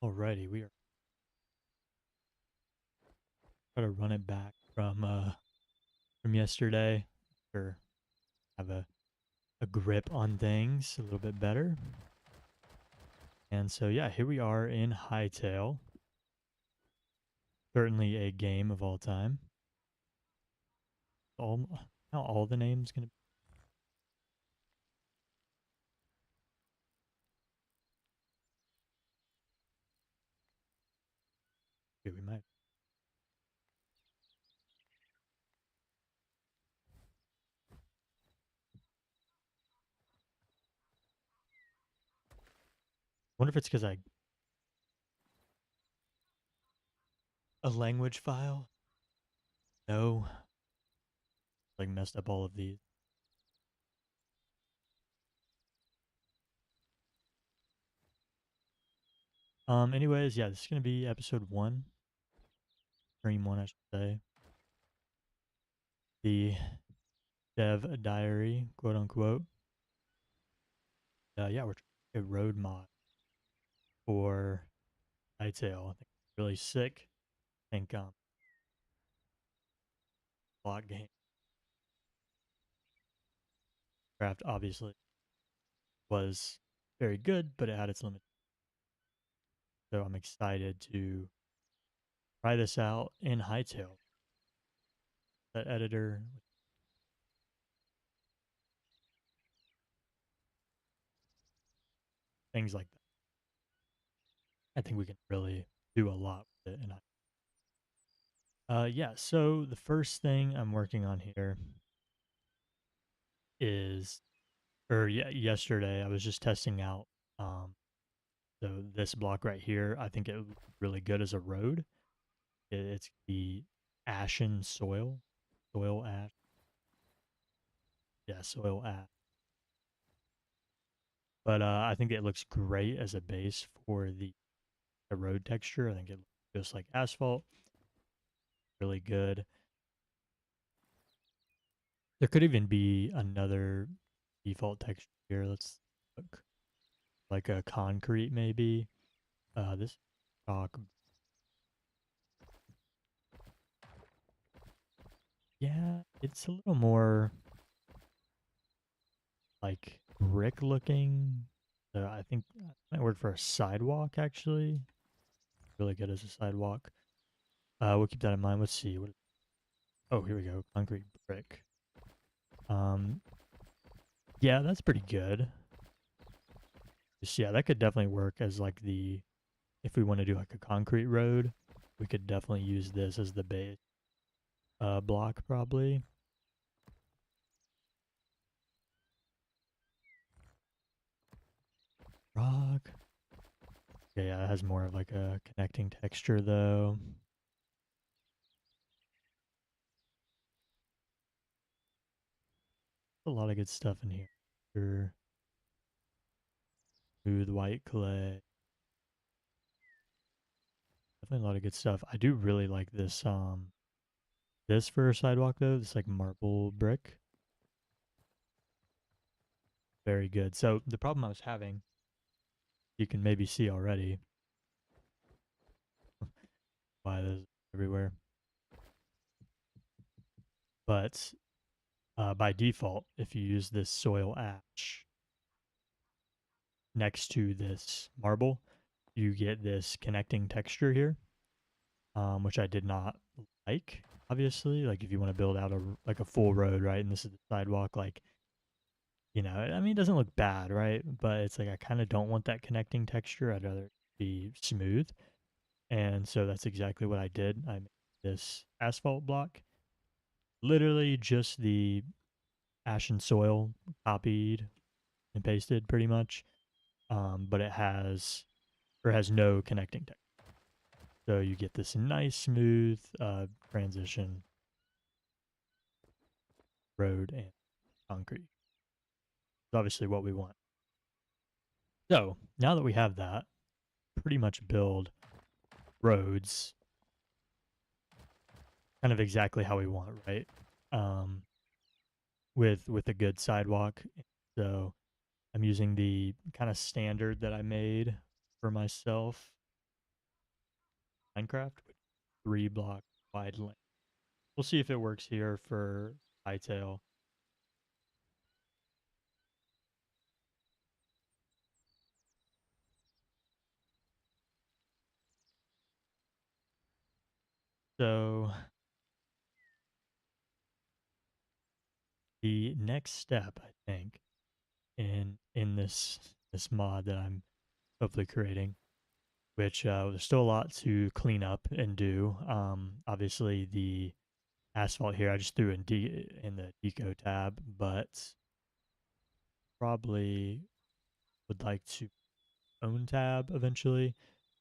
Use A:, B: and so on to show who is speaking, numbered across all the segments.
A: Alrighty, we are trying to run it back from yesterday. Or have a grip on things a little bit better. And so yeah, here we are in Hytale. Certainly a game of all time. How all the names gonna be? We might. Wonder if it's because I a language file. No, like messed up all of these. Anyways, yeah, this is gonna be episode one, stream one, I should say. The dev diary, quote unquote. Yeah, we're trying a road mod for Hytale. I think it's really sick. I think block game craft obviously was very good, but it had its limits. So I'm excited to try this out in Hytale. That editor, things like that. I think we can really do a lot with it. Yeah. So the first thing I'm working on here is, or yeah, yesterday I was just testing out. Um, so this block right here, I think it would look really good as a road. It's the ashen soil ash. Yeah, soil ash. But I think it looks great as a base for the road texture. I think it looks just like asphalt. Really good. There could even be another default texture here. Let's look. Like a concrete maybe. This chalk. Yeah, it's a little more like brick looking. I think that might work for a sidewalk actually. Really good as a sidewalk. We'll keep that in mind. Let's see. Oh, here we go. Concrete brick. Um, yeah, that's pretty good. Just, yeah, that could definitely work as like if we want to do like a concrete road, we could definitely use this as the base block probably. Rock. Yeah, it has more of like a connecting texture though. A lot of good stuff in here. Sure. Smooth white clay. Definitely a lot of good stuff. I do really like this for a sidewalk though. This like marble brick. Very good. So the problem I was having, you can maybe see already why there's everywhere. But by default, if you use this soil ash next to this marble, you get this connecting texture here, which I did not like. Obviously, like if you want to build out a full road, right, and this is the sidewalk, like I mean, it doesn't look bad, right? But it's like I kind of don't want that connecting texture. I'd rather it be smooth, and so that's exactly what I did. I made this asphalt block, literally just the ashen soil copied and pasted, pretty much. But it has no connecting texture. So you get this nice smooth transition road and concrete. It's obviously what we want. So now that we have that, pretty much build roads kind of exactly how we want, right? Um, with a good sidewalk. So I'm using the kind of standard that I made for myself. Minecraft with 3 block wide lane. We'll see if it works here for Hytale. So the next step, I think, in this mod that I'm hopefully creating, which there's still a lot to clean up and do. Obviously the asphalt here I just threw in the deco tab, but probably would like to own tab eventually.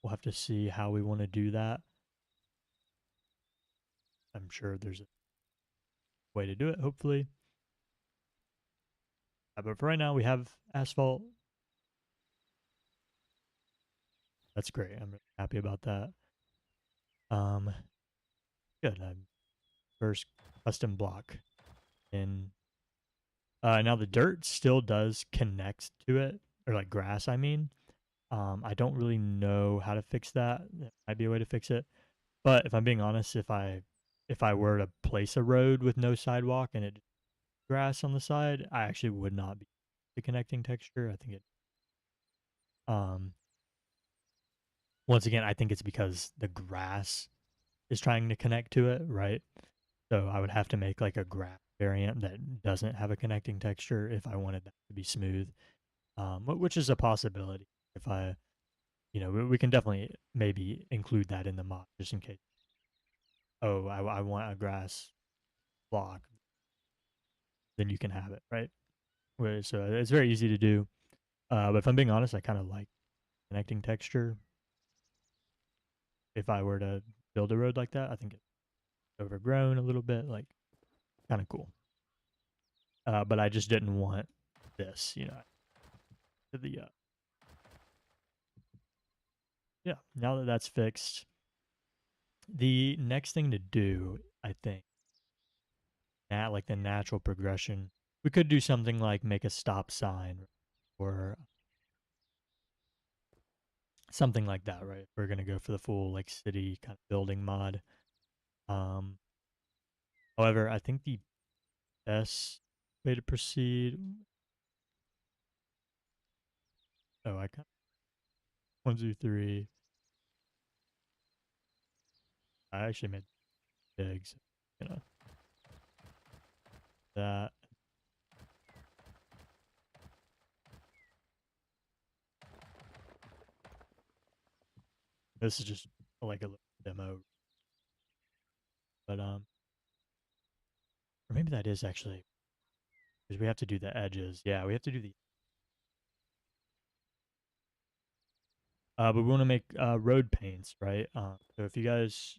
A: We'll have to see how we want to do that. I'm sure there's a way to do it, hopefully. But for right now, we have asphalt. That's great. I'm really happy about that. Um, Good. First custom block in. Now the dirt still does connect to it, or like grass. I mean, I don't really know how to fix that. There might be a way to fix it. But if I'm being honest, if I were to place a road with no sidewalk and it grass on the side, I actually would not be the connecting texture. I think it um once again, I think it's because the grass is trying to connect to it, right? So I would have to make like a grass variant that doesn't have a connecting texture if I wanted that to be smooth, which is a possibility. If I, we can definitely maybe include that in the mod just in case. Oh, I want a grass block, then you can have it, right? So it's very easy to do. But if I'm being honest, I kind of like connecting texture. If I were to build a road like that, I think it's overgrown a little bit, like kind of cool. But I just didn't want this, the yeah. Now that that's fixed, the next thing to do, I think, like the natural progression, we could do something like make a stop sign or something like that, right? If we're gonna go for the full like city kind of building mod. Um, However, I think the best way to proceed. Oh, I got 1, 2, 3. I actually made big, so you know that. This is just like a little demo, but or maybe that is actually because we have to do the edges. Yeah, we have to do the. But we want to make road paints, right? So if you guys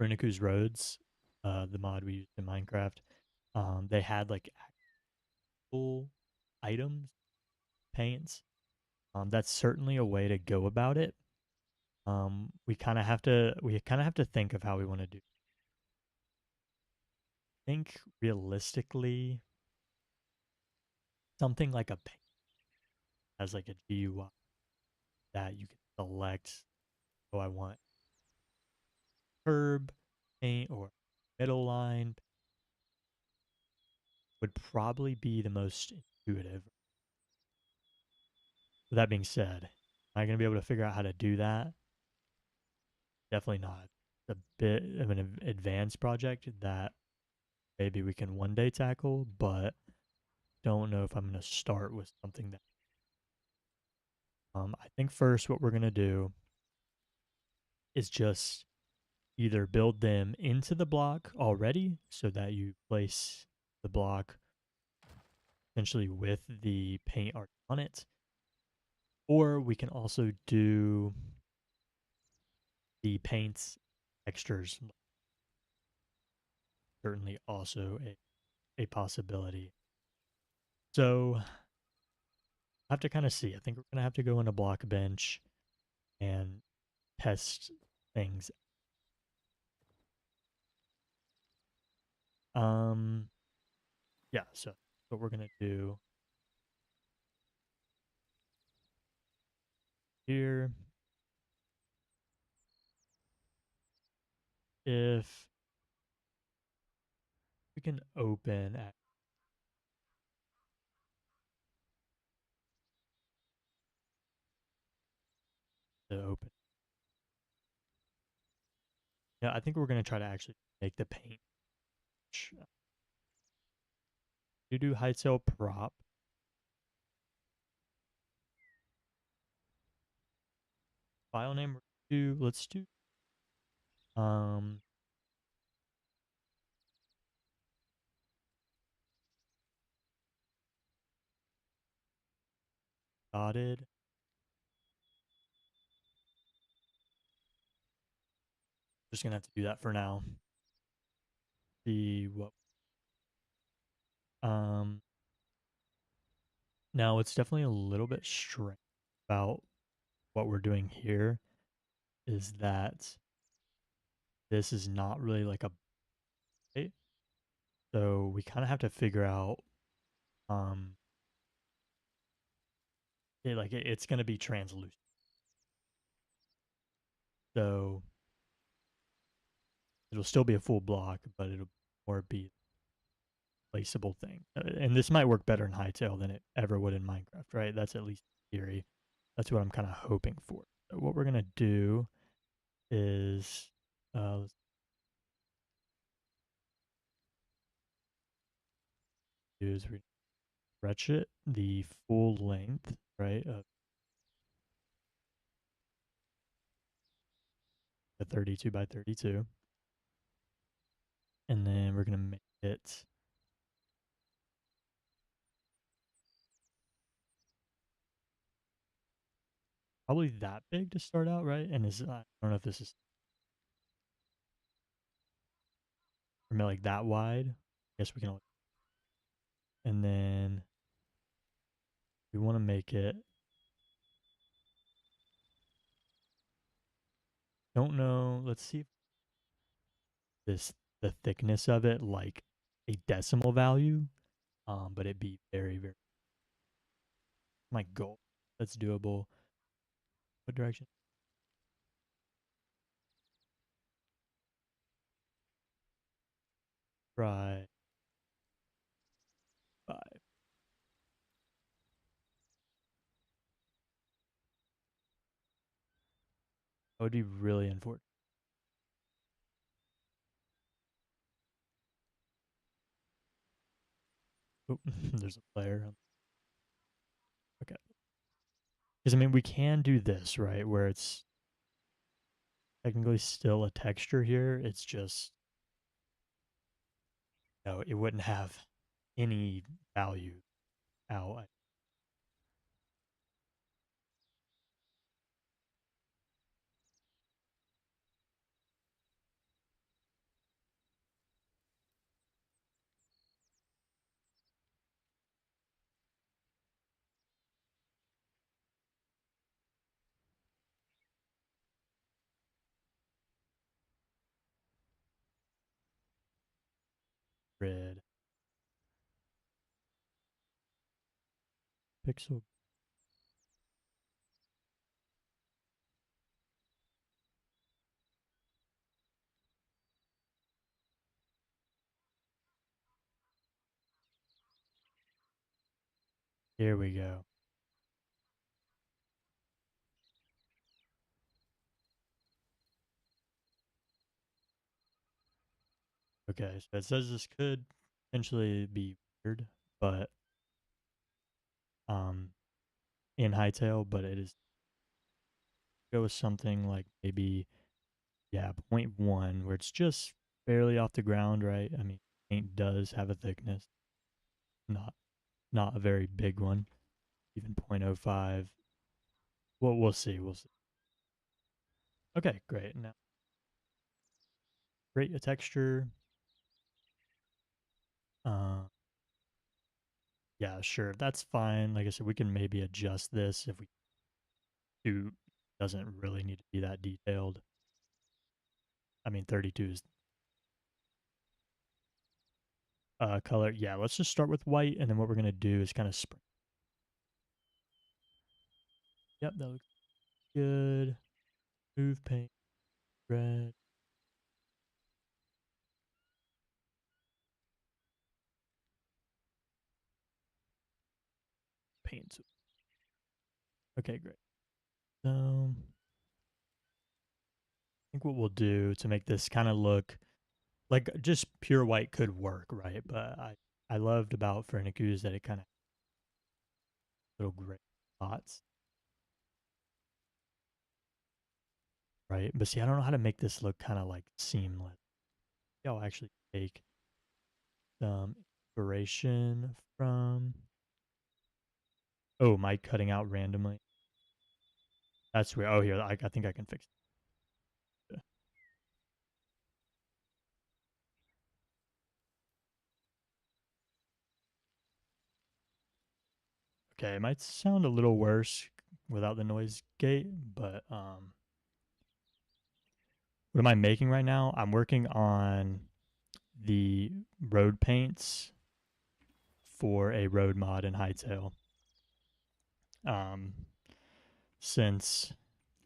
A: Reniku's Roads, the mod we used in Minecraft, they had like actual items, paints. That's certainly a way to go about it. We kind of have to think of how we want to do. Think realistically, something like a paint as like a GUI that you can select. Oh, I want curb paint or middle line would probably be the most intuitive. With that being said, am I going to be able to figure out how to do that? Definitely not. It's a bit of an advanced project that maybe we can one day tackle, but don't know if I'm going to start with something that. I think first what we're going to do is just either build them into the block already so that you place the block essentially with the paint art on it, or we can also do the paints textures, certainly also a possibility. So I have to kind of see. I think we're gonna have to go in a block bench and test things. Um, yeah. So what we're gonna do here. if we can open at the open. Yeah, I think we're gonna try to actually make the paint. You do Hytale prop. File name do let's do um dotted. Just gonna have to do that for now. See what um now it's definitely a little bit strange about what we're doing here is that this is not really like a bait. So we kind of have to figure out um it's gonna be translucent. So it'll still be a full block, but it'll more be placeable thing. And this might work better in Hytale than it ever would in Minecraft, right? That's at least theory. That's what I'm kind of hoping for. So what we're gonna do is let's do is we stretch it the full length, right, of the 32 by 32, and then we're gonna make it probably that big to start out, right? And is I don't know if this is like that wide. I guess we can, and then we want to make it. Don't know. Let's see if this the thickness of it like a decimal value, but it'd be very my goal. That's doable. What direction? Try 5. That would be really unfortunate. Oh, there's a player. Okay. Because I mean, we can do this right, where it's technically still a texture here. It's just it wouldn't have any value out. Grid pixel. Here we go. Okay, so it says this could potentially be weird, but um, in Hightail, but it is go with something like maybe yeah, point 0.1, where it's just barely off the ground, right? I mean, paint does have a thickness, not not a very big one, even 0.05. Well, we'll see, we'll see. Okay, great. Now, create a texture. Uh, yeah, sure, that's fine. Like I said, we can maybe adjust this if we do. Doesn't really need to be that detailed. I mean, 32 is color. Yeah, let's just start with white, and then what we're gonna do is kind of spring. Yep, that looks good. Move paint red. paint tool. Okay, great. So I think what we'll do to make this kind of look like just pure white could work, right? But I loved about Fernicu is that it kind of little gray spots, right? But see, I don't know how to make this look kind of like seamless. I'll actually take some inspiration from. Oh, am I cutting out randomly? That's weird. Oh, here, I think I can fix it. Okay, it might sound a little worse without the noise gate, but what am I making right now? I'm working on the road paints for a road mod in Hytale. Um, since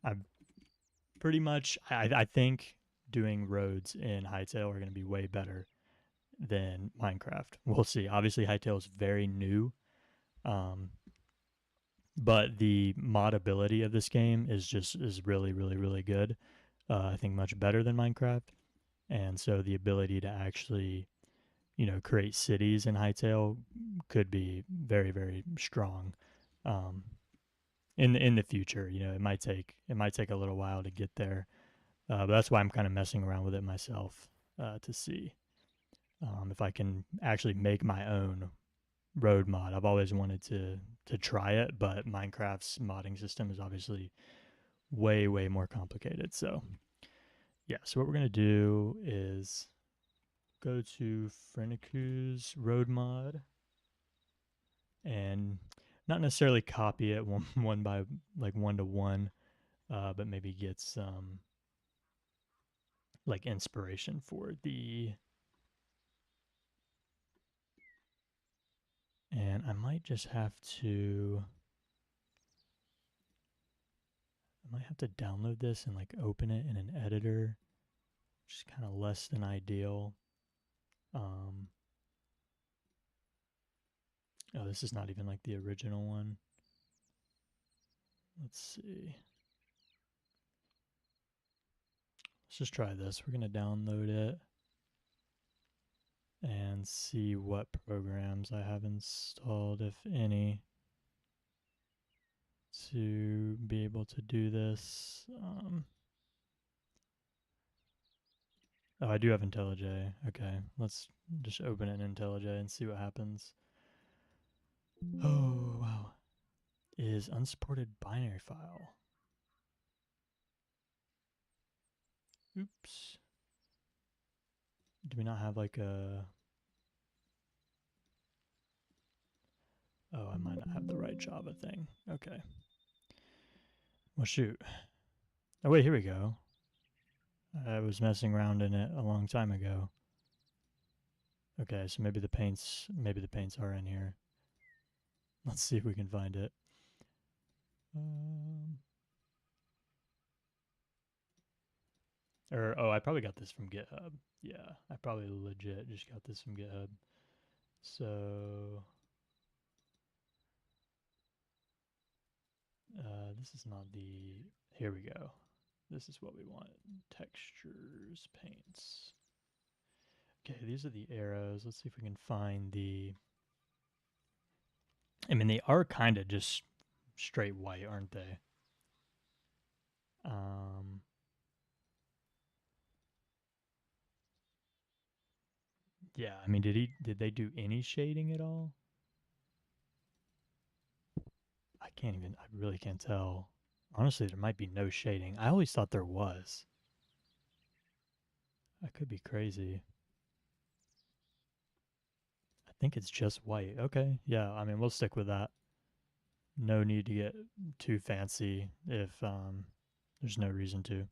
A: I'm pretty much, I think doing roads in Hytale are going to be way better than Minecraft. We'll see. Obviously, Hytale is very new, um, but the modability of this game is really really really good. I think much better than Minecraft, and so the ability to actually create cities in Hytale could be very very strong. Um, in the future, it might take a little while to get there, but that's why I'm kind of messing around with it myself to see if I can actually make my own road mod. I've always wanted to try it, but Minecraft's modding system is obviously way way more complicated. So yeah, so what we're gonna do is go to Frenicu's road mod and not necessarily copy it one by like one to one, but maybe get some like inspiration for the. And I might just have to. I might have to download this and like open it in an editor, which is kind of less than ideal. Um, oh, this is not even like the original one. Let's see. Let's just try this. We're going to download it and see what programs I have installed, if any, to be able to do this. Oh, I do have IntelliJ. Okay, let's just open it in IntelliJ and see what happens. Oh, wow. Is unsupported binary file. Oops. Do we not have like a. Oh, I might not have the right Java thing. Okay. Well, shoot. Oh, wait, here we go. I was messing around in it a long time ago. Okay, so maybe the paints are in here. Let's see if we can find it. Um, I probably got this from GitHub. Yeah, I probably legit just got this from GitHub. So, this is not the. Here we go. This is what we want. Textures, paints. Okay, these are the arrows. Let's see if we can find the. I mean, they are kind of just straight white, aren't they? Um, yeah. I mean, did they do any shading at all? I can't even. I really can't tell. Honestly, there might be no shading. I always thought there was. I could be crazy. I think it's just white. Okay. Yeah. I mean, we'll stick with that. No need to get too fancy if there's no reason to.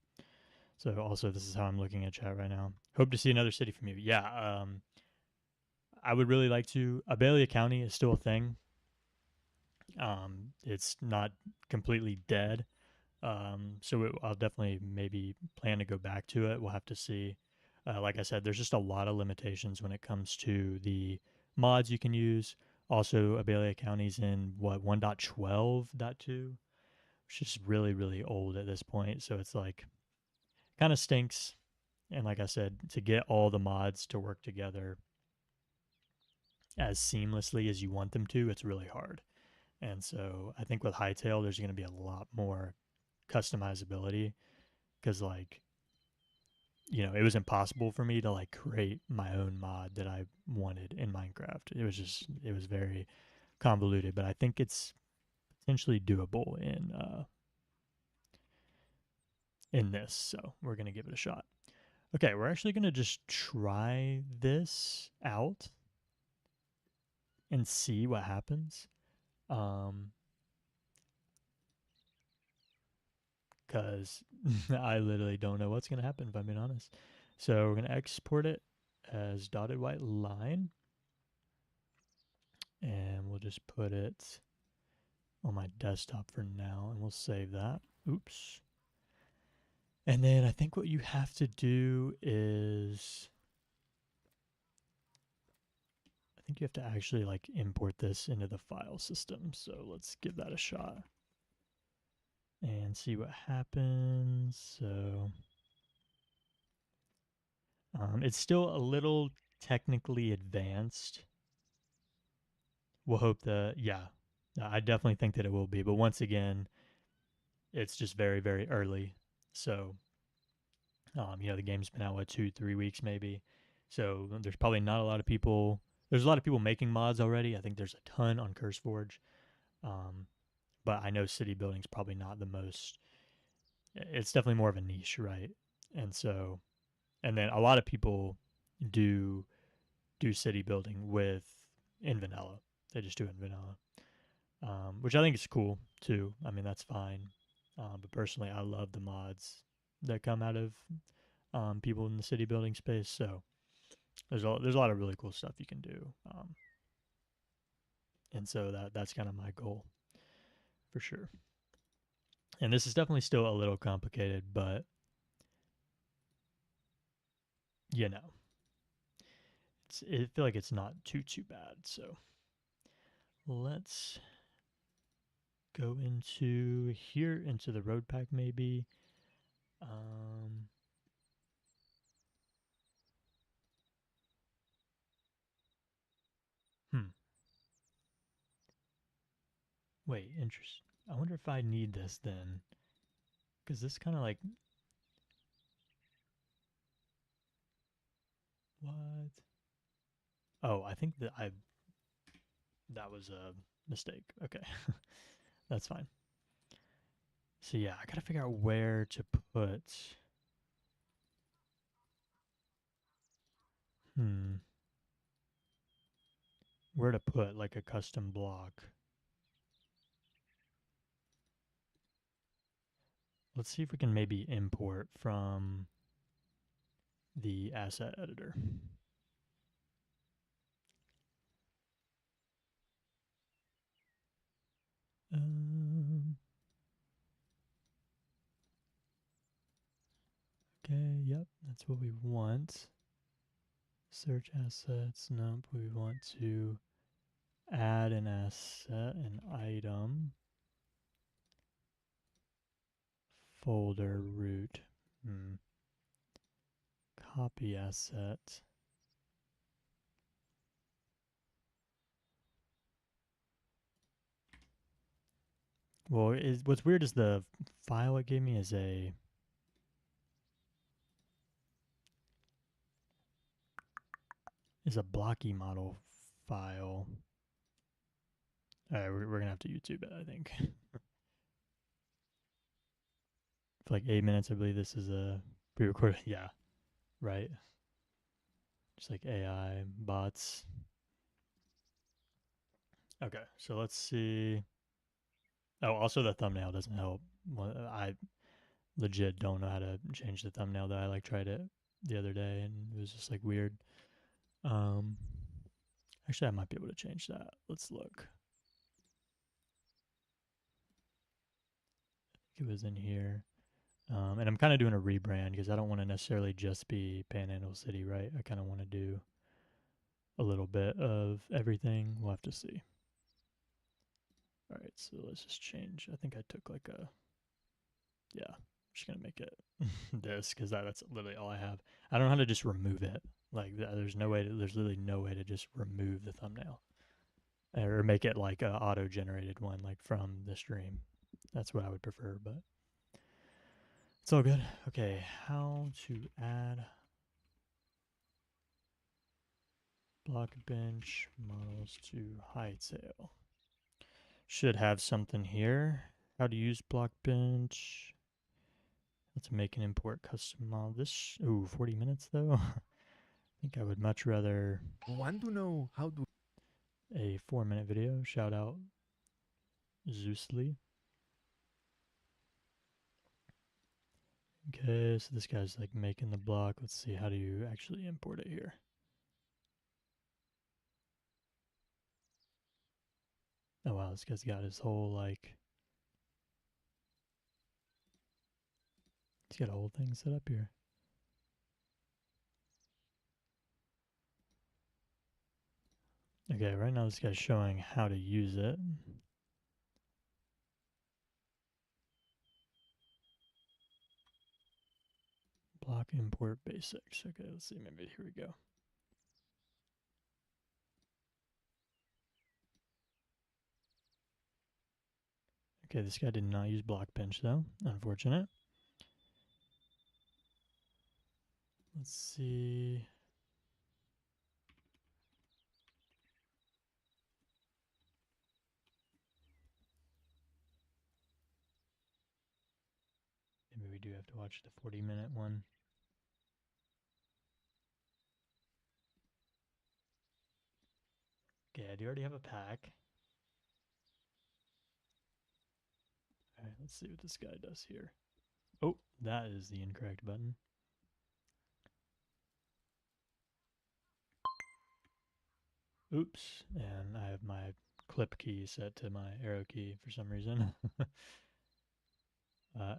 A: So also, this is how I'm looking at chat right now. Hope to see another city from you. Yeah. I would really like to. Abelia County is still a thing. It's not completely dead. I'll definitely maybe plan to go back to it. We'll have to see. Like I said, there's just a lot of limitations when it comes to the mods you can use. Also, Abelia County's in what 1.12.2, which is really really old at this point. So it's like kind of stinks. And like I said, to get all the mods to work together as seamlessly as you want them to, it's really hard. And so I think with Hytale, there's going to be a lot more customizability because, like, it was impossible for me to like create my own mod that I wanted in Minecraft. It was very convoluted, but I think it's potentially doable in this. So we're going to give it a shot. Okay, we're actually going to just try this out and see what happens. Um, because I literally don't know what's going to happen if I'm being honest. So we're going to export it as dotted white line, and we'll just put it on my desktop for now, and we'll save that. Oops. And then I think what you have to do is, I think you have to actually like import this into the file system. So let's give that a shot and see what happens. So it's still a little technically advanced. We'll hope that, yeah, I definitely think that it will be. But once again, it's just very, very early. So, the game's been out, what, 2, 3 weeks maybe. So there's probably not a lot of people. There's a lot of people making mods already. I think there's a ton on CurseForge. Um, but I know city building's probably not the most, it's definitely more of a niche, right? And so, and then a lot of people do city building in vanilla. They just do it in vanilla, which I think is cool too. I mean, that's fine. But personally, I love the mods that come out of people in the city building space. So there's a lot of really cool stuff you can do, and so that's kind of my goal for sure. And this is definitely still a little complicated, but you know, I feel like it's not too bad. So let's go into here into the road pack maybe. Um, hmm. Wait, interesting. I wonder if I need this then, because this kind of like what? Oh, I think that was a mistake. Okay, that's fine. So yeah, I gotta figure out where to put. Hmm, where to put like a custom block. Let's see if we can maybe import from the asset editor. Um, okay, yep, that's what we want. Search assets. Nope, we want to add an asset, an item, folder root. Hmm. Copy asset. Well, what's weird is the file it gave me is a blocky model file. All right, we're gonna have to YouTube it, I think. For like 8 minutes, I believe this is a pre-recorded. Yeah, right. Just like AI bots. Okay, so let's see. Oh, also the thumbnail doesn't help. I legit don't know how to change the thumbnail. That I like tried it the other day and it was just like weird. Um, actually, I might be able to change that. Let's look. It was in here. And I'm kind of doing a rebrand because I don't want to necessarily just be Panhandle City, right? I kind of want to do a little bit of everything. We'll have to see. All right, so let's just change. I think I took like a, yeah, I'm just going to make it this because that's literally all I have. I don't know how to just remove it. Like there's no way to, there's literally no way to just remove the thumbnail or make it like a auto generated one, like from the stream. That's what I would prefer, but it's all good. Okay, how to add block bench models to Hytale. Should have something here. How to use block bench. Let's make and import custom model. This, ooh, 40 minutes though. I think I would much rather
B: Want to know how to
A: a 4-minute video. Shout out Zeusly. Okay, so this guy's like making the block. Let's see, how do you actually import it here? Oh wow, this guy's got his whole like, he's got a whole thing set up here. Okay, right now this guy's showing how to use it. Block import basics. Okay, let's see, maybe here we go. Okay, this guy did not use block bench though. Unfortunate. Let's see. Maybe we do have to watch the 40-minute one. Okay, I do already have a pack. All right, let's see what this guy does here. Oh, that is the incorrect button. Oops, and I have my clip key set to my arrow key for some reason.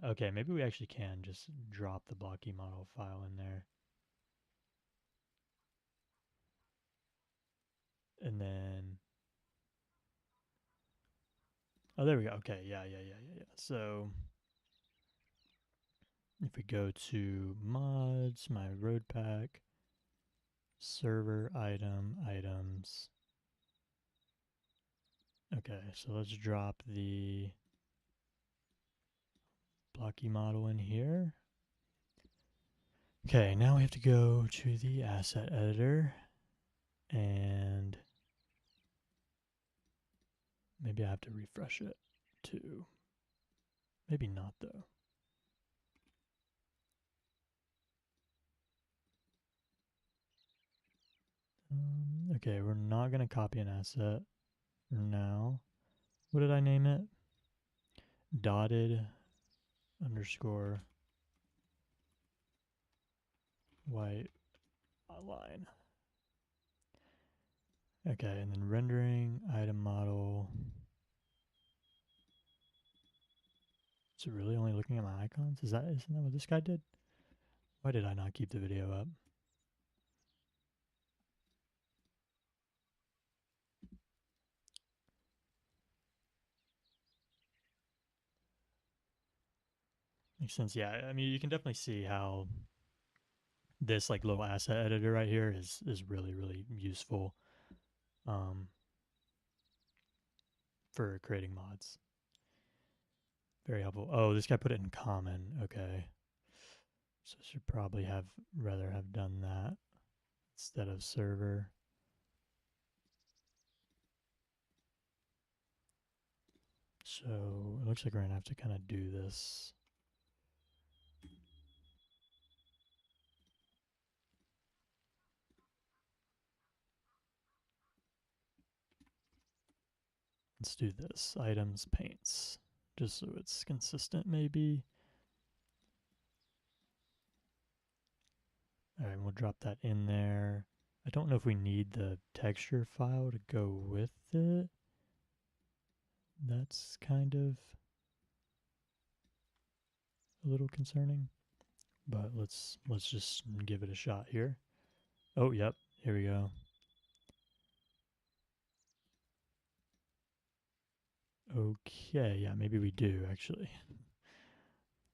A: Okay, maybe we actually can just drop the blocky model file in there. And then, oh, there we go. Okay, yeah. So if we go to mods, my road pack, server item, items. Okay, so let's drop the blocky model in here. Okay, now we have to go to the asset editor and maybe I have to refresh it too. Maybe not though. Okay, we're not going to copy an asset for now. What did I name it? Dotted underscore white line. Okay, and then rendering item model. Is it really only looking at my icons? Isn't that what this guy did? Why did I not keep the video up? Makes sense. Yeah, I mean you can definitely see how this like little asset editor right here is really useful for creating mods. Very helpful. Oh, this guy put it in common. Okay. So should probably have rather have done that instead of server. So it looks like we're gonna have to kind of do this. Let's do this. Items, paints. Just so it's consistent maybe. All right, we'll drop that in there. I don't know if we need the texture file to go with it. That's kind of a little concerning, but let's just give it a shot here. Oh, yep, here we go. Okay, yeah, maybe we do actually.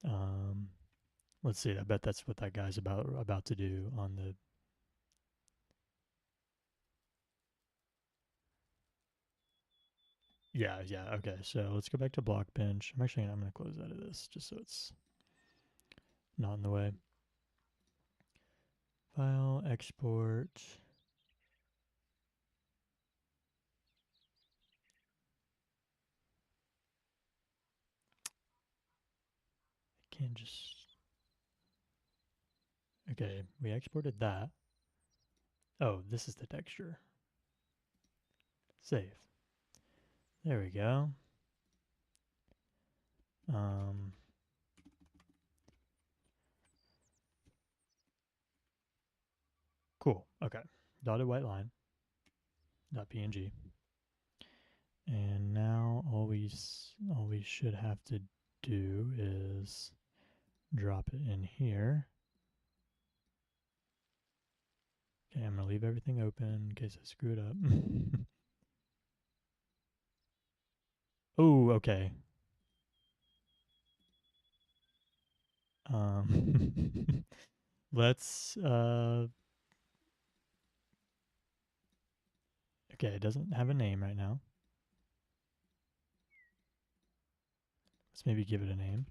A: Um, let's see. I bet that's what that guy's about to do on the. Yeah, yeah. Okay, so let's go back to block bench. I'm gonna close out of this just so it's not in the way. File export. I can't just. Okay, we exported that. Oh, this is the texture. Save. There we go. Um, cool. Okay. Dotted white line. .png. And now all we should have to do is drop it in here. Okay, I'm gonna leave everything open in case I screw it up. Oh, okay. Let's okay, it doesn't have a name right now. Let's maybe give it a name.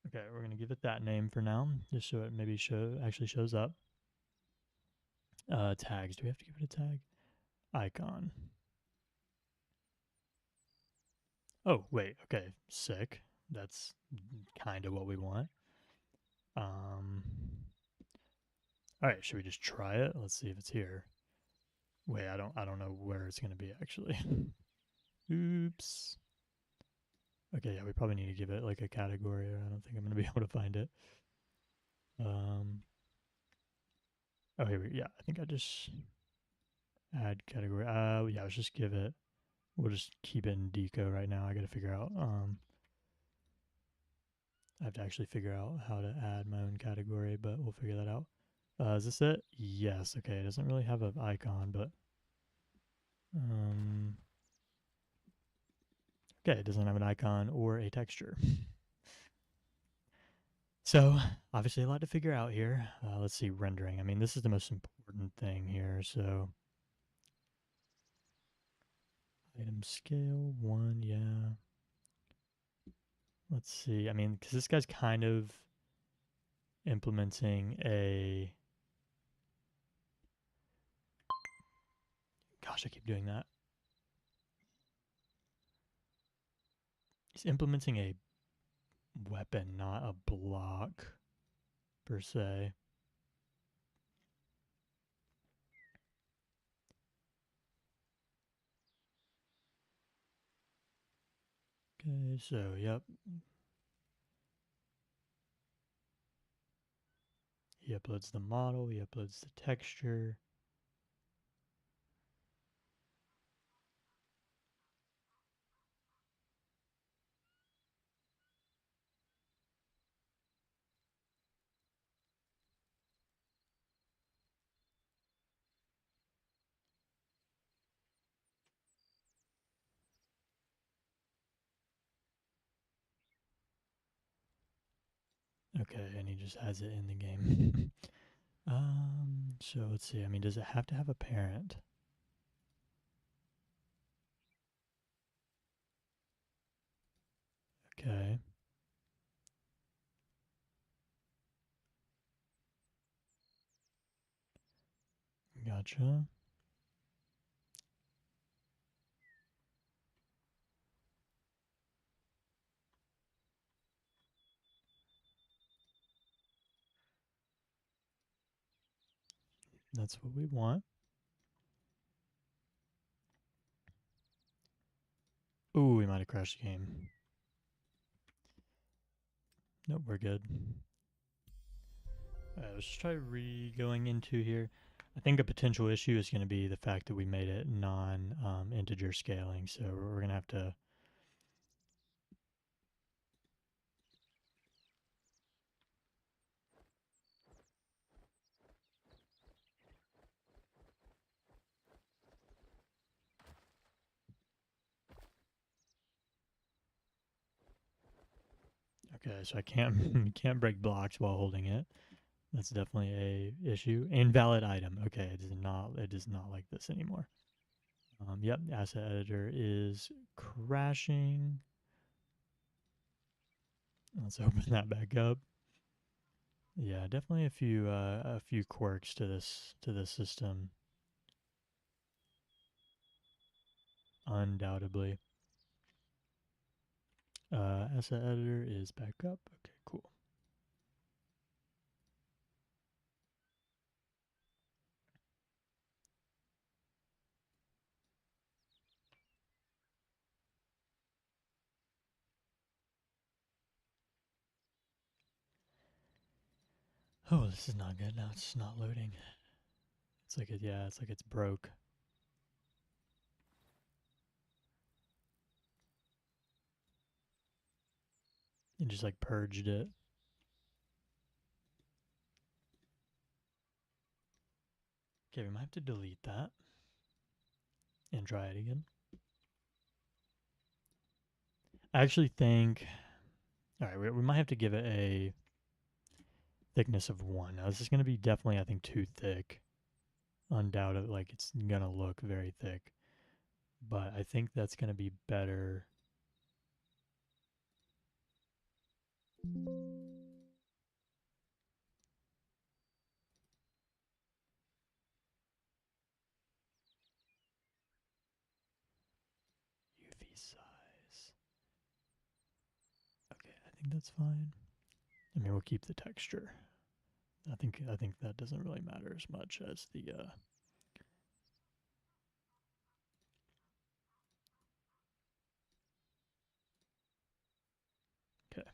A: Okay, we're gonna give it that name for now, just so it maybe actually shows up. Tags. Do we have to give it a tag? Icon. Oh, wait. Okay, sick. That's kind of what we want. Um, all right. Should we just try it? Let's see if it's here. Wait, I don't know where it's gonna be actually. Oops. Okay, yeah, we probably need to give it like a category, or I don't think I'm gonna be able to find it. Um. Oh, here we. Yeah, I think I just add category. Yeah, let's just give it. We'll just keep it in deco right now. I got to figure out. I have to actually figure out how to add my own category, but we'll figure that out. Is this it? Yes. Okay. It doesn't really have an icon, but um. Okay, it doesn't have an icon or a texture. So obviously a lot to figure out here. Let's see rendering. I mean, this is the most important thing here. So item scale 1, yeah. Let's see. I mean, because this guy's kind of implementing a. Gosh, I keep doing that. He's implementing a weapon, not a block per se. Okay, so yep. He uploads the model, he uploads the texture. Okay, and he just has it in the game. So let's see. I mean, does it have to have a parent? Okay. Gotcha. That's what we want. Ooh, we might have crashed the game. Nope, we're good. Let's just try going into here. I think a potential issue is going to be the fact that we made it non-integer scaling. So we're going to have to. Okay, so I can't can't break blocks while holding it. That's definitely a issue. Invalid item. Okay, it does not like this anymore. Yep, asset editor is crashing. Let's open that back up. Yeah, definitely a few quirks to this system. Undoubtedly. Asset editor is back up. Okay, cool. Oh, this is not good. Now it's not loading. It's like it's like it's broke. It just like purged it. Okay, we might have to delete that and try it again. I actually think, all right, we might have to give it a thickness of 1. Now, this is going to be definitely, I think, too thick. Undoubtedly, like, it's going to look very thick. But I think that's going to be better. UV size. Okay, I think that's fine. I mean, we'll keep the texture. I think that doesn't really matter as much as the okay.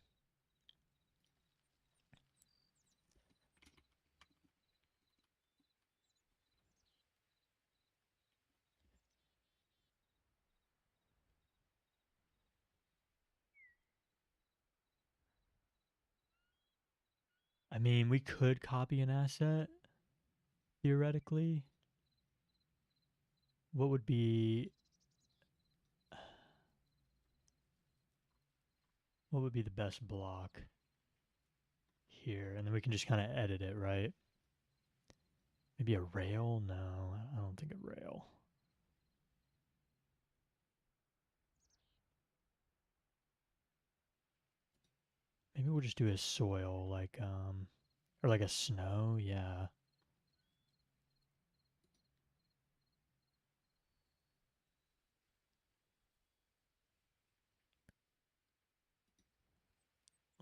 A: I mean, we could copy an asset theoretically. What would be the best block here? And then we can just kind of edit it, right? Maybe a rail? No, I don't think a rail. Maybe we'll just do a soil, like or like a snow. Yeah.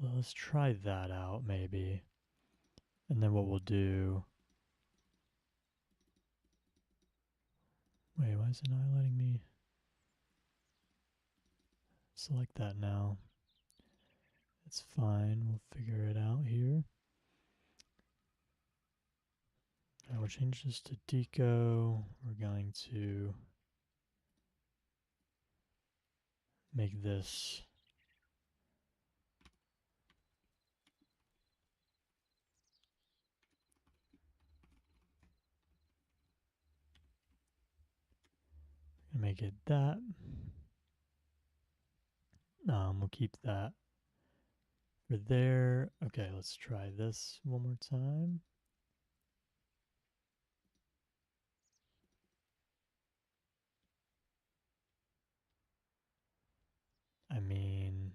A: Well, let's try that out maybe. And then what we'll do. Wait, why is it not letting me select that now? It's fine. We'll figure it out here. Now we'll change this to deco. We're going to make this make it that. We'll keep that for there. Okay, let's try this one more time. I mean,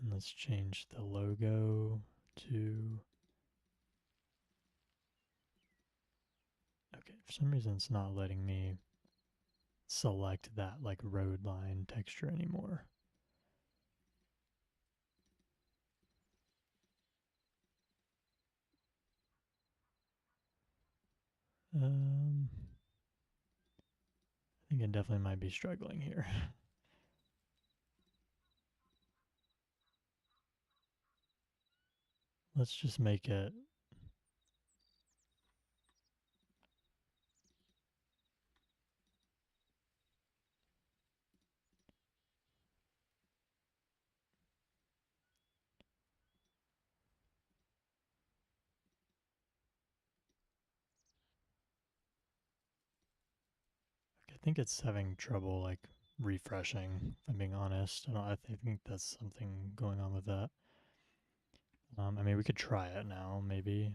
A: and let's change the logo to. Okay, for some reason it's not letting me select that like road line texture anymore. I think it definitely might be struggling here. Let's just make it think it's having trouble like refreshing. If I'm being honest, I think that's something going on with that. I mean, we could try it now, maybe.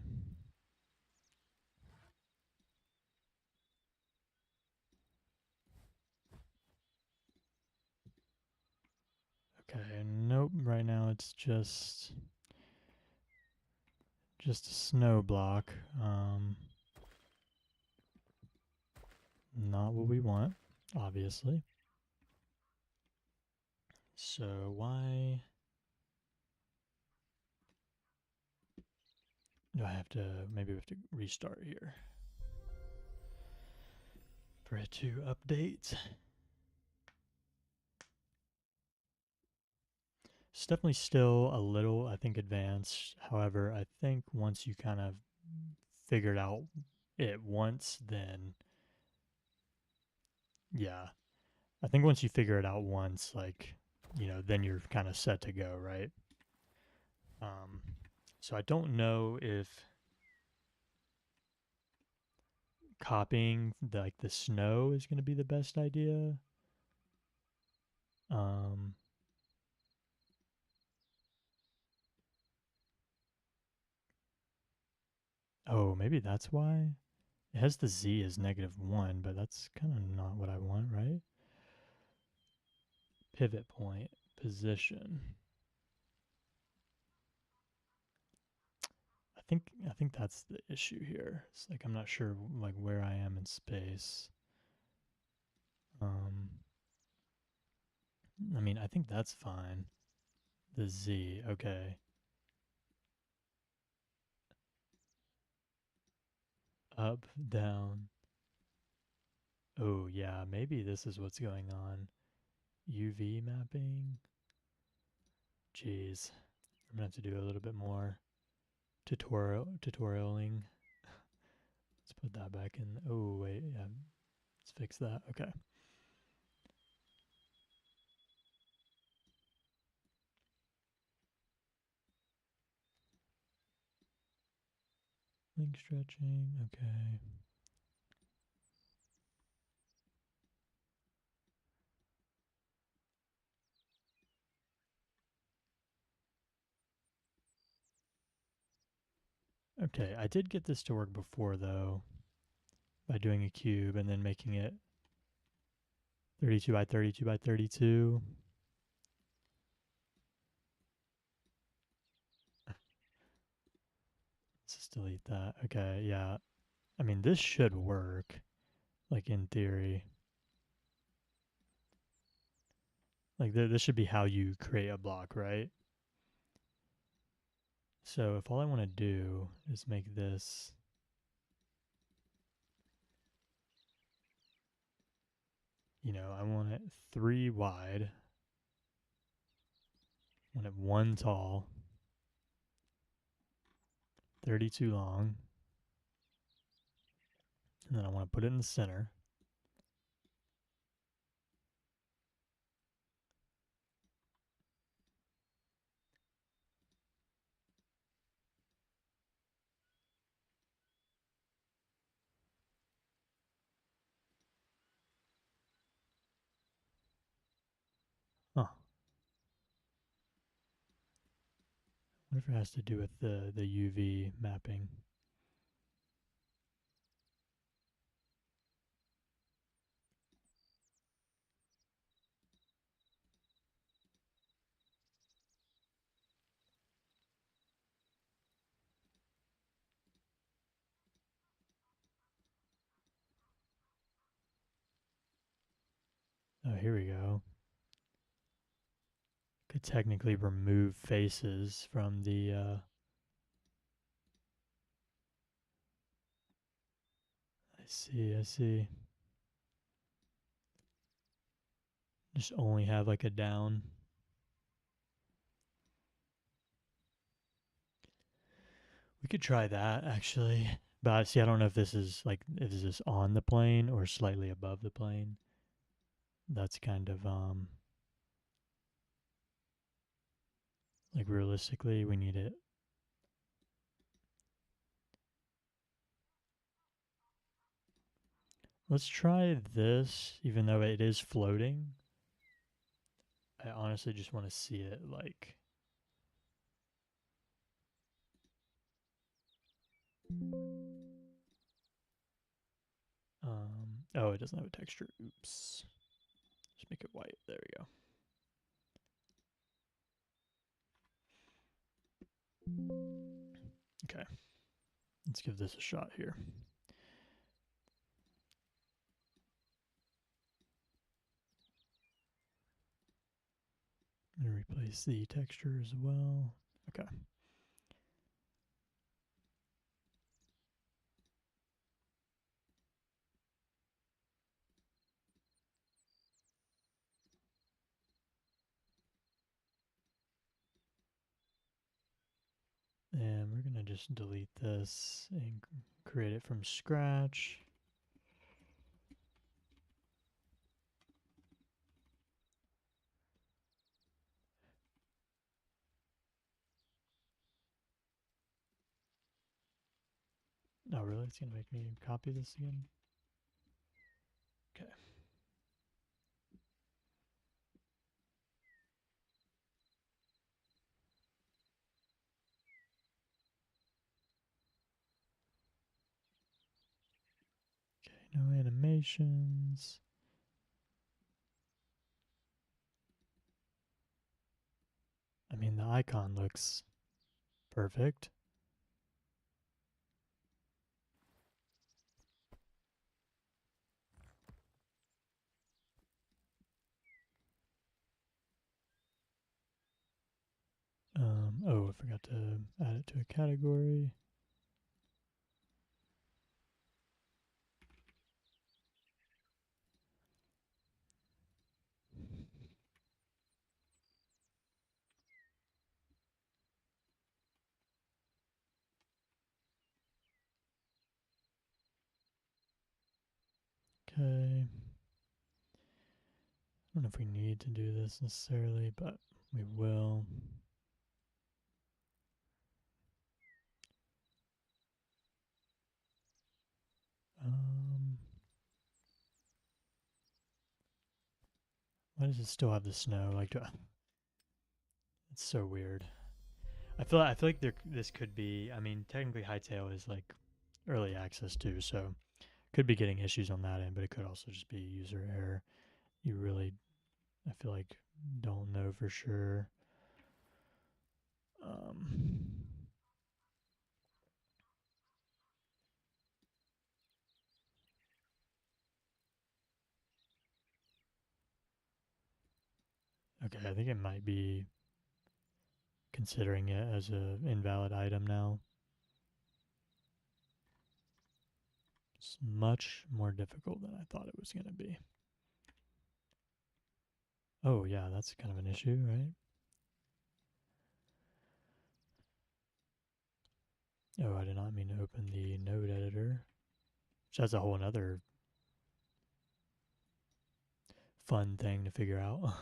A: Okay, nope. Right now it's just a snow block. Not what we want, obviously. So why do I have to? Maybe we have to restart here for it to update. It's definitely still a little, I think, advanced. However, I think once you kind of figured out it once, then yeah, I think once you figure it out once, like, then you're kind of set to go, right? Um, so I don't know if copying the snow is going to be the best idea. Um, oh, maybe that's why it has the z as -1, but that's kind of not what I want, right? Pivot point position. I think that's the issue here. It's like I'm not sure like where I am in space. Um, I mean, I think that's fine. The Z, okay. Up, down. Oh yeah, maybe this is what's going on. UV mapping. Jeez, I'm gonna have to do a little bit more tutorialing. Let's put that back in. Oh wait, yeah, let's fix that. Okay. Link stretching. Okay. Okay, I did get this to work before though by doing a cube and then making it 32 by 32 by 32. Let's just delete that. Okay, yeah. I mean, this should work, like in theory. Like this should be how you create a block, right? So if all I want to do is make this, I want it 3 wide, I want it 1 tall, 32 long, and then I want to put it in the center. Huh. What if it has to do with the UV mapping? Oh, here we go. Could technically remove faces from the I see. Just only have like a down. We could try that actually. But see, I don't know if this is like if this is on the plane or slightly above the plane. That's kind of like realistically we need it. Let's try this, even though it is floating. I honestly just want to see it like. Oh, it doesn't have a texture. Oops. Just make it white. There we go. Okay. Let's give this a shot here. I'm going to replace the texture as well. Okay. And we're going to just delete this and create it from scratch. Oh, really? It's going to make me copy this again? Okay. Okay, no animations. I mean, the icon looks perfect. Oh, I forgot to add it to a category. Okay. I don't know if we need to do this necessarily, but we will. Um, why does it still have the snow? Like, it's so weird. I feel like this could be. I mean, technically, Hytale is like early access too, so could be getting issues on that end, but it could also just be user error. You really, I feel like, don't know for sure. Um, okay, I think it might be considering it as a invalid item now. It's much more difficult than I thought it was going to be. Oh, yeah, that's kind of an issue, right? Oh, I did not mean to open the node editor, which has a whole other fun thing to figure out.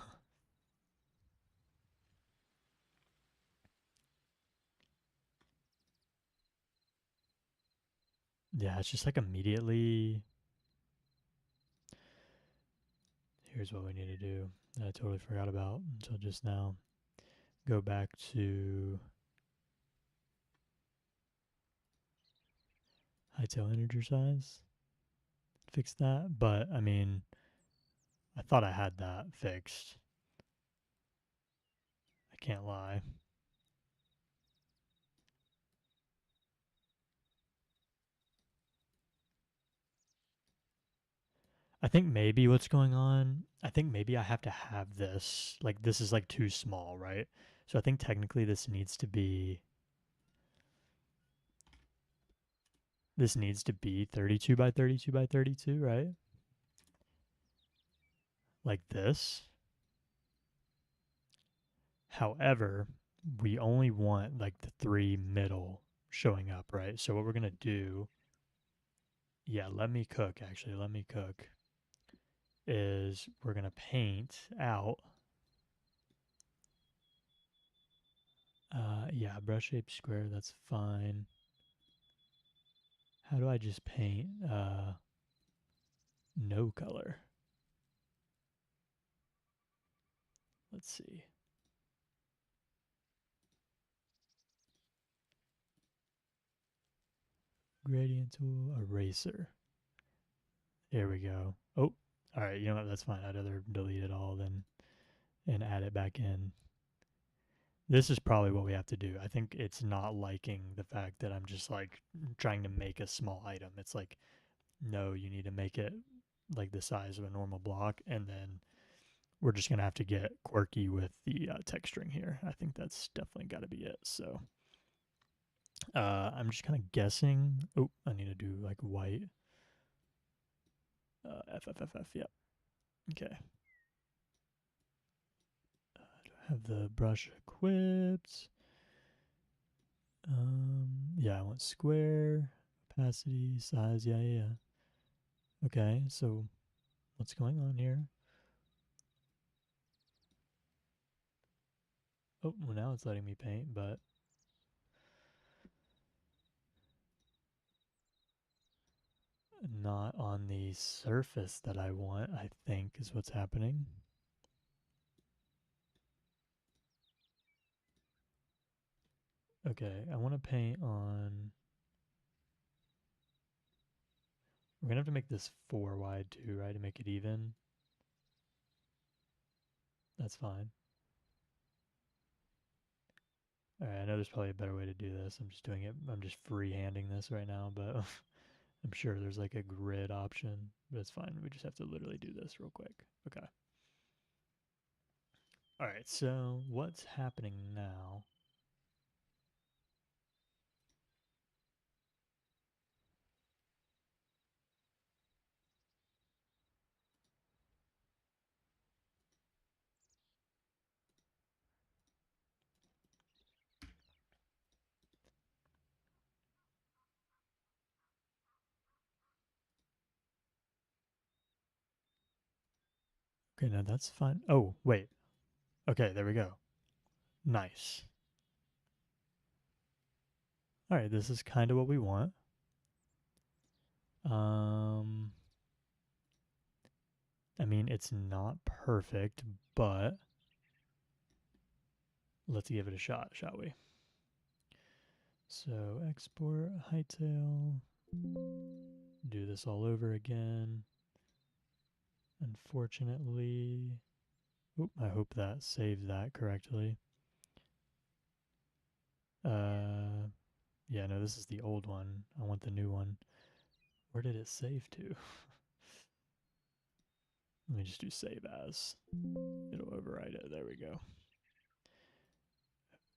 A: Yeah, it's just like immediately. Here's what we need to do that I totally forgot about until just now. Go back to Hytale integer size, fix that. But I mean, I thought I had that fixed. I can't lie. I think maybe what's going on, I think maybe I have to have this. Like, this is like too small, right? So I think technically this needs to be 32 by 32 by 32, right? Like this. However, we only want like the three middle showing up, right? So what we're going to do, yeah, let me cook actually, let me cook, is we're going to paint out, yeah, brush shape square, that's fine. How do I just paint? no color. Let's see. Gradient tool, eraser. There we go. Oh, all right. You know what? That's fine. I'd rather delete it all than and add it back in. This is probably what we have to do. I think it's not liking the fact that I'm just like trying to make a small item. It's like, no, you need to make it like the size of a normal block, and then we're just gonna have to get quirky with the texturing here. I think that's definitely got to be it. So I'm just kind of guessing. Oh, I need to do like white. FFFF. Yep. Okay. Do I have the brush equipped? Yeah, I want square, opacity, size. Yeah, yeah, yeah. Okay, so what's going on here? Oh, well, now it's letting me paint, but not on the surface that I want, I think is what's happening. Okay, I want to paint on. We're going to have to make this 4 wide too, right, to make it even. That's fine. All right, I know there's probably a better way to do this. I'm just doing it. I'm just freehanding this right now, but I'm sure there's like a grid option, but it's fine. We just have to literally do this real quick. Okay. All right, so what's happening now? Okay, now that's fine. Oh, wait. Okay, there we go. Nice. All right, this is kind of what we want. Um, I mean, it's not perfect, but let's give it a shot, shall we? So export Hytale. Do this all over again. Unfortunately, I hope that saved that correctly. Yeah, no, this is the old one. I want the new one. Where did it save to? Let me just do save as. It'll override it. There we go.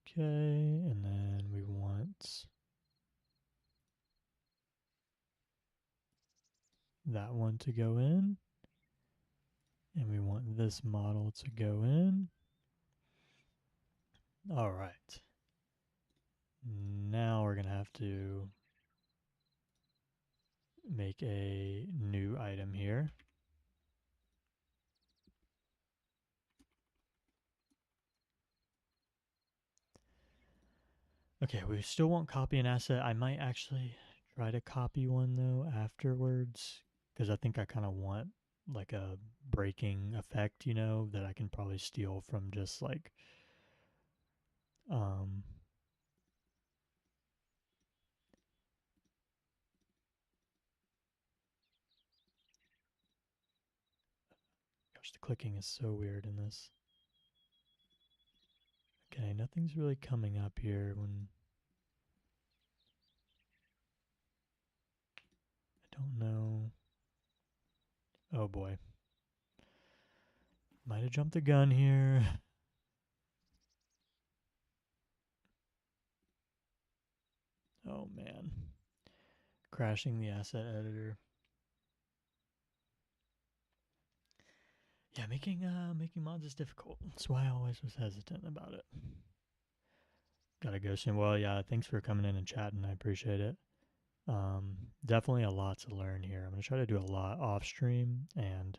A: Okay, and then we want that one to go in. And we want this model to go in. All right. Now we're going to have to make a new item here. Okay, we still won't copy an asset. I might actually try to copy one though afterwards because I think I kind of want like a breaking effect, that I can probably steal from just like um gosh, the clicking is so weird in this. Okay, nothing's really coming up here when I don't know. Oh boy. Might have jumped the gun here. Oh man. Crashing the asset editor. Yeah, making mods is difficult. That's why I always was hesitant about it. Gotta go soon. Well, yeah, thanks for coming in and chatting. I appreciate it. Definitely a lot to learn here. I'm gonna try to do a lot off stream, and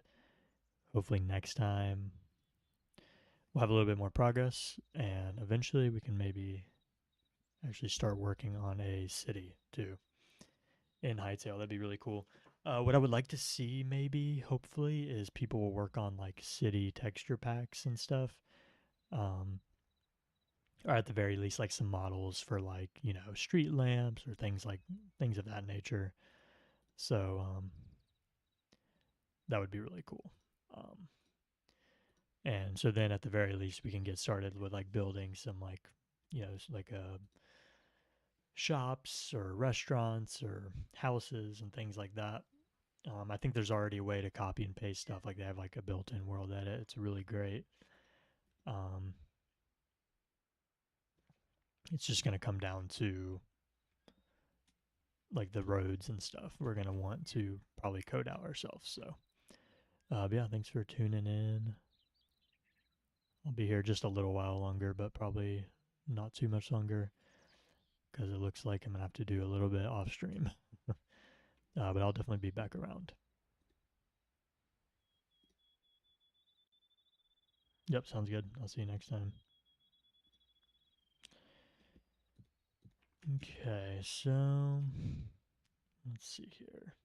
A: hopefully next time we'll have a little bit more progress, and eventually we can maybe actually start working on a city too in Hytale. That'd be really cool. What I would like to see, maybe, hopefully, is people will work on like city texture packs and stuff. Um, or at the very least, like some models for like street lamps or things of that nature. So that would be really cool. Um, and so then at the very least, we can get started with like building some like shops or restaurants or houses and things like that. I think there's already a way to copy and paste stuff. Like they have like a built-in world edit. It's really great. Um, it's just going to come down to like the roads and stuff. We're going to want to probably code out ourselves. So, but yeah, thanks for tuning in. I'll be here just a little while longer, but probably not too much longer because it looks like I'm going to have to do a little bit off stream. But I'll definitely be back around. Yep, sounds good. I'll see you next time. Okay, so let's see here.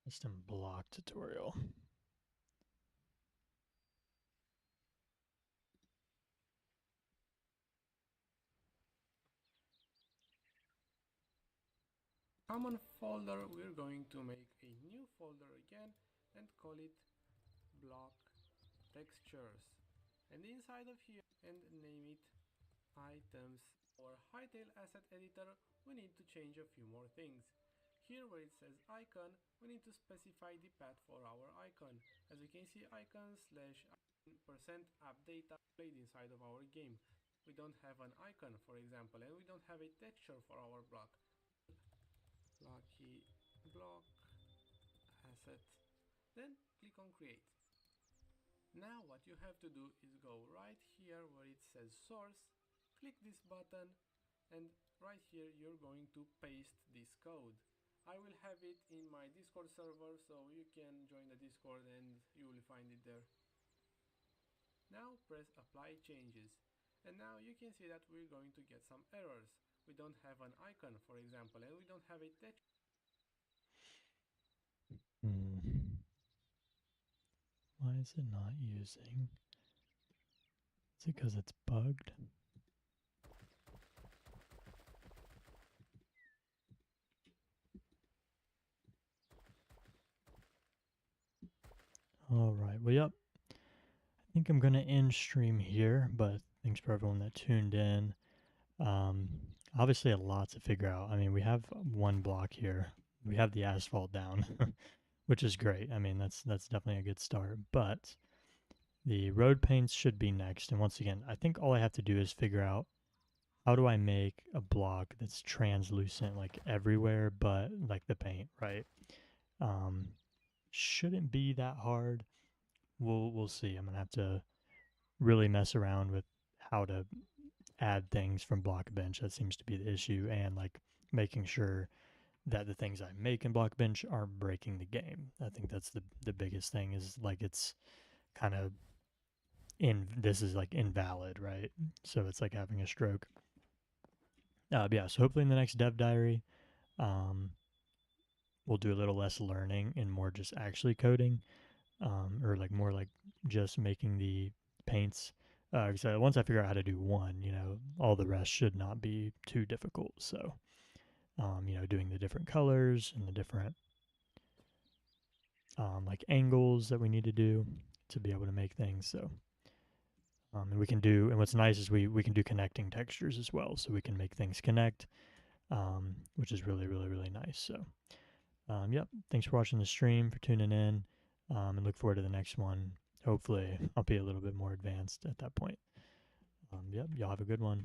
A: Custom block tutorial.
C: Common folder, we're going to make a new folder again and call it block textures, and inside of here and name it items. Our Hytale asset editor, we need to change a few more things. Here where it says icon, we need to specify the path for our icon. As you can see, icon slash %app data played inside of our game. We don't have an icon, for example, and we don't have a texture for our block. Lucky block asset, then click on create. Now what you have to do is go right here where it says source, click this button, and right here you're going to paste this code. I will have it in my Discord server, so you can join the Discord and you will find it there. Now press apply changes, and now you can see that we're going to get some errors. We don't have an icon, for example, and we don't have a text.
A: Why is it not using? Is it because it's bugged? All right. Well, yep. think I'm gonna end stream here, but thanks for everyone that tuned in. Um, Obviously a lot to figure out. I mean, we have one block here. We have the asphalt down, which is great. I mean, that's definitely a good start. But the road paints should be next. And once again, I think all I have to do is figure out how do I make a block that's translucent like everywhere but like the paint, right? Um, shouldn't be that hard. We'll see. I'm gonna have to really mess around with how to add things from Blockbench. That seems to be the issue, and like making sure that the things I make in Blockbench aren't breaking the game. I think that's the biggest thing is like it's kind of this is like invalid, right? So it's like having a stroke. Yeah, so hopefully in the next dev diary, um, we'll do a little less learning and more just actually coding, or like more like just making the paints. So once I figure out how to do one, all the rest should not be too difficult. So, doing the different colors and the different like angles that we need to do to be able to make things. So, and we can do, and what's nice is we can do connecting textures as well. So we can make things connect, which is really, really, really nice. So, yep. Thanks for watching the stream, for tuning in, and look forward to the next one. Hopefully, I'll be a little bit more advanced at that point. Yep. Y'all have a good one.